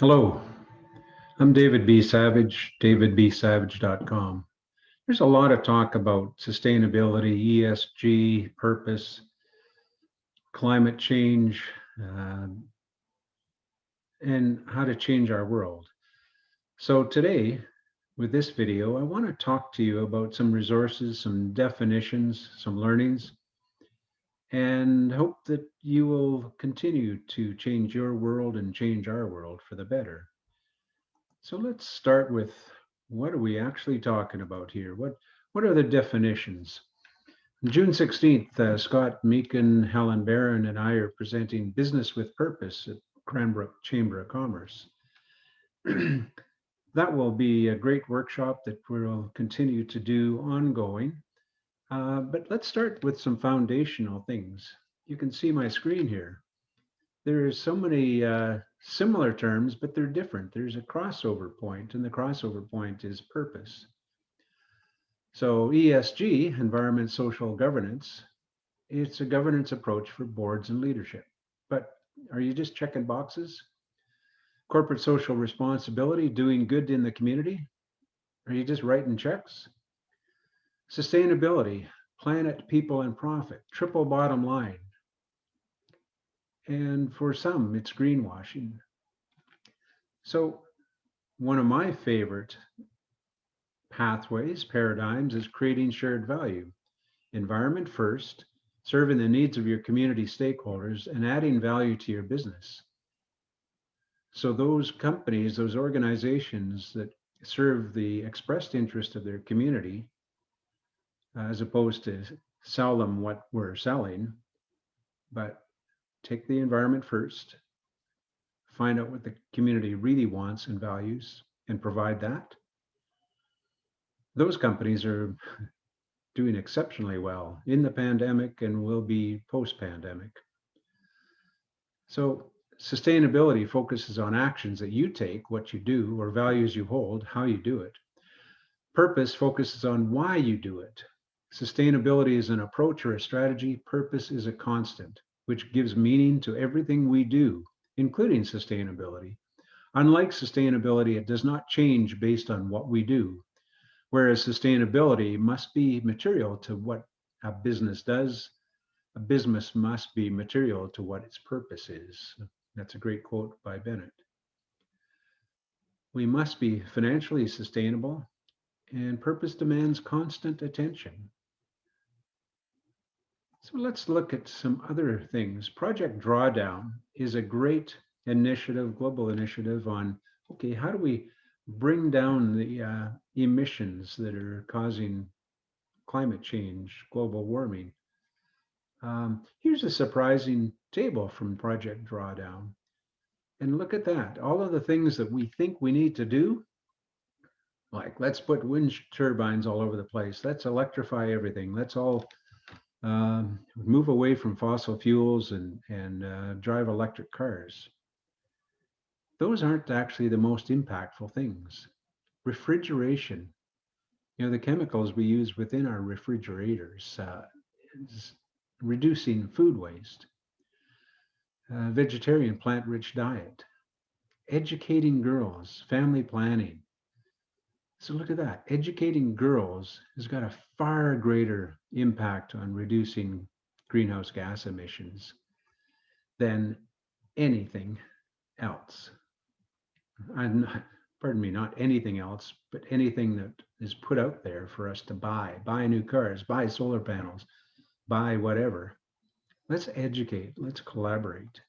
Hello, I'm David B. Savage, davidbsavage.com. There's a lot of talk about sustainability, ESG, purpose, climate change, uh, and how to change our world. So today, with this video, I want to talk to you about some resources, some definitions, some learnings, and hope that you will continue to change your world and change our world for the better. So let's start with, what are we actually talking about here? What are the definitions? June 16th, Scott Meakin, Helen Barron, and I are presenting Business with Purpose at Cranbrook Chamber of Commerce. That will be a great workshop that we'll continue to do ongoing. But let's start with some foundational things. You can see my screen here. There's so many similar terms, but they're different. There's a crossover point, and the crossover point is purpose. So ESG, environment, social governance, it's a governance approach for boards and leadership. But are you just checking boxes? Corporate social responsibility, doing good in the community? Are you just writing checks? Sustainability, planet, people, and profit, triple bottom line. And for some, it's greenwashing. So one of my favorite pathways, paradigms, is creating shared value. Environment first, serving the needs of your community stakeholders, and adding value to your business. So those companies, those organizations that serve the expressed interest of their community, as opposed to sell them what we're selling, but take the environment first, find out what the community really wants and values, and provide that. Those companies are doing exceptionally well in the pandemic and will be post-pandemic. So sustainability focuses on actions that you take, what you do, or values you hold, how you do it. Purpose focuses on why you do it. Sustainability is an approach or a strategy. Purpose is a constant, which gives meaning to everything we do, including sustainability. Unlike sustainability, it does not change based on what we do, whereas sustainability must be material to what a business does. A business must be material to what its purpose is. That's a great quote by Bennett. We must be financially sustainable, and purpose demands constant attention. So let's look at some other things. Project Drawdown is a great initiative, global initiative on, okay, how do we bring down the emissions that are causing climate change, global warming? Here's a surprising table from Project Drawdown. And look at that. All of the things that we think we need to do, like let's put wind turbines all over the place. Let's electrify everything. Let's all move away from fossil fuels and drive electric cars. Those aren't actually the most impactful things. Refrigeration, the chemicals we use within our refrigerators, is reducing food waste. Vegetarian, plant-rich diet, educating girls, family planning. So look at that. Educating girls has got a far greater impact on reducing greenhouse gas emissions than anything else. Pardon me, not anything else, but anything that is put out there for us to buy new cars, buy solar panels, buy whatever. Let's educate, let's collaborate.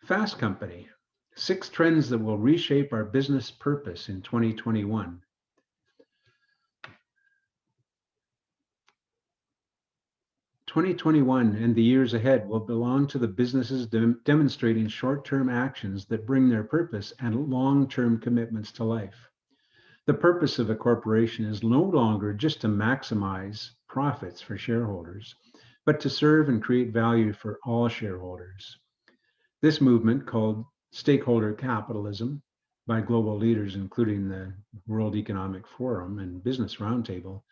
Fast Company, 6 trends that will reshape our business purpose in 2021. "2021 and the years ahead will belong to the businesses demonstrating short-term actions that bring their purpose and long-term commitments to life. The purpose of a corporation is no longer just to maximize profits for shareholders, but to serve and create value for all shareholders. This movement, called Stakeholder Capitalism by global leaders, including the World Economic Forum and Business Roundtable,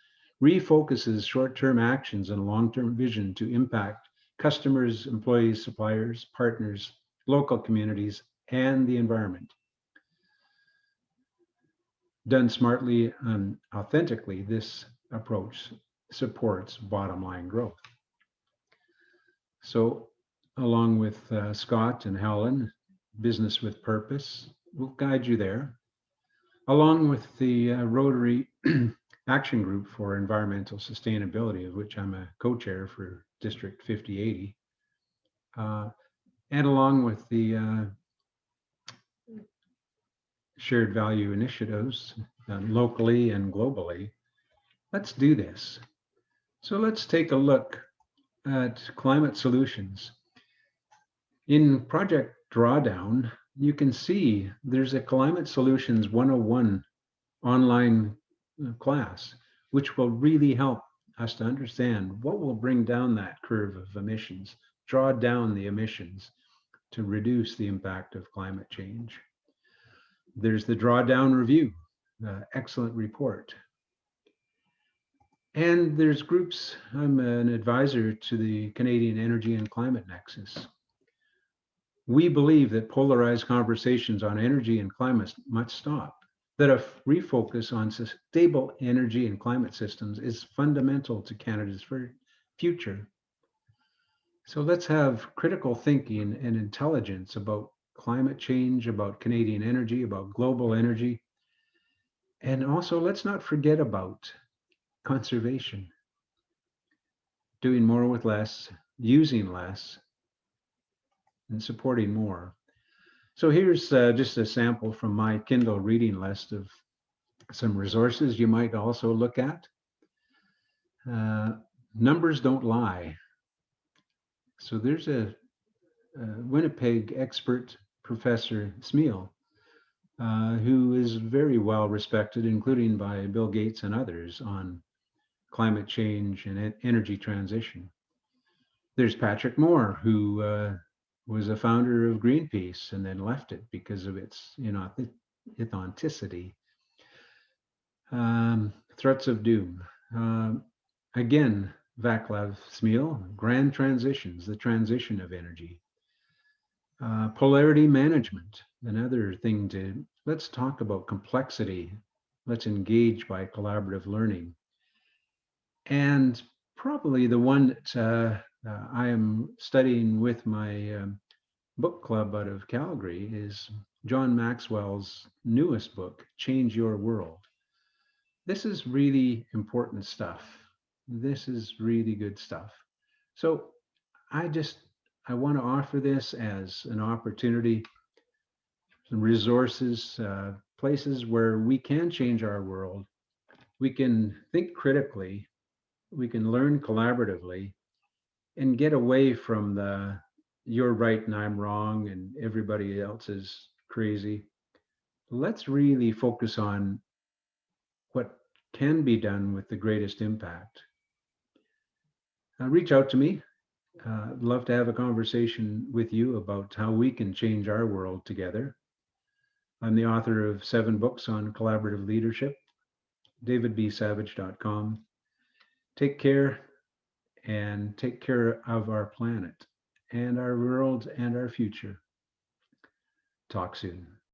refocuses short-term actions and long-term vision to impact customers, employees, suppliers, partners, local communities, and the environment. Done smartly and authentically, this approach supports bottom line growth. So, along with Scott and Helen, Business with Purpose will guide you there, along with the Rotary Action Group for Environmental Sustainability, of which I'm a co-chair for District 5080, and along with the shared value initiatives locally and globally. Let's do this. So let's take a look at climate solutions. In Project Drawdown, you can see there's a Climate Solutions 101 online class, which will really help us to understand what will bring down that curve of emissions, draw down the emissions to reduce the impact of climate change. There's the Drawdown Review, excellent report. And there's groups, I'm an advisor to the Canadian Energy and Climate Nexus. We believe that polarized conversations on energy and climate must stop, that a refocus on stable energy and climate systems is fundamental to Canada's future. So let's have critical thinking and intelligence about climate change, about Canadian energy, about global energy. And also, let's not forget about conservation, doing more with less, using less, and supporting more. So here's just a sample from my Kindle reading list of some resources you might also look at. Numbers don't lie. So there's a Winnipeg expert, Professor Smeal, who is very well respected, including by Bill Gates and others, on climate change and energy transition. There's Patrick Moore, who was a founder of Greenpeace and then left it because of its inauthenticity. Threats of doom. Again, Vaclav Smil, Grand Transitions, the transition of energy. Polarity management, another thing to, let's talk about complexity. Let's engage by collaborative learning. And probably the one that I am studying with my book club out of Calgary is John Maxwell's newest book, Change Your World. This is really important stuff. This is really good stuff. So I want to offer this as an opportunity, some resources, places where we can change our world. We can think critically, we can learn collaboratively, and get away from the you're right and I'm wrong and everybody else is crazy. Let's really focus on what can be done with the greatest impact. Reach out to me. I'd love to have a conversation with you about how we can change our world together. I'm the author of 7 books on collaborative leadership, davidbsavage.com. Take care and take care of our planet and our world and our future. Talk soon.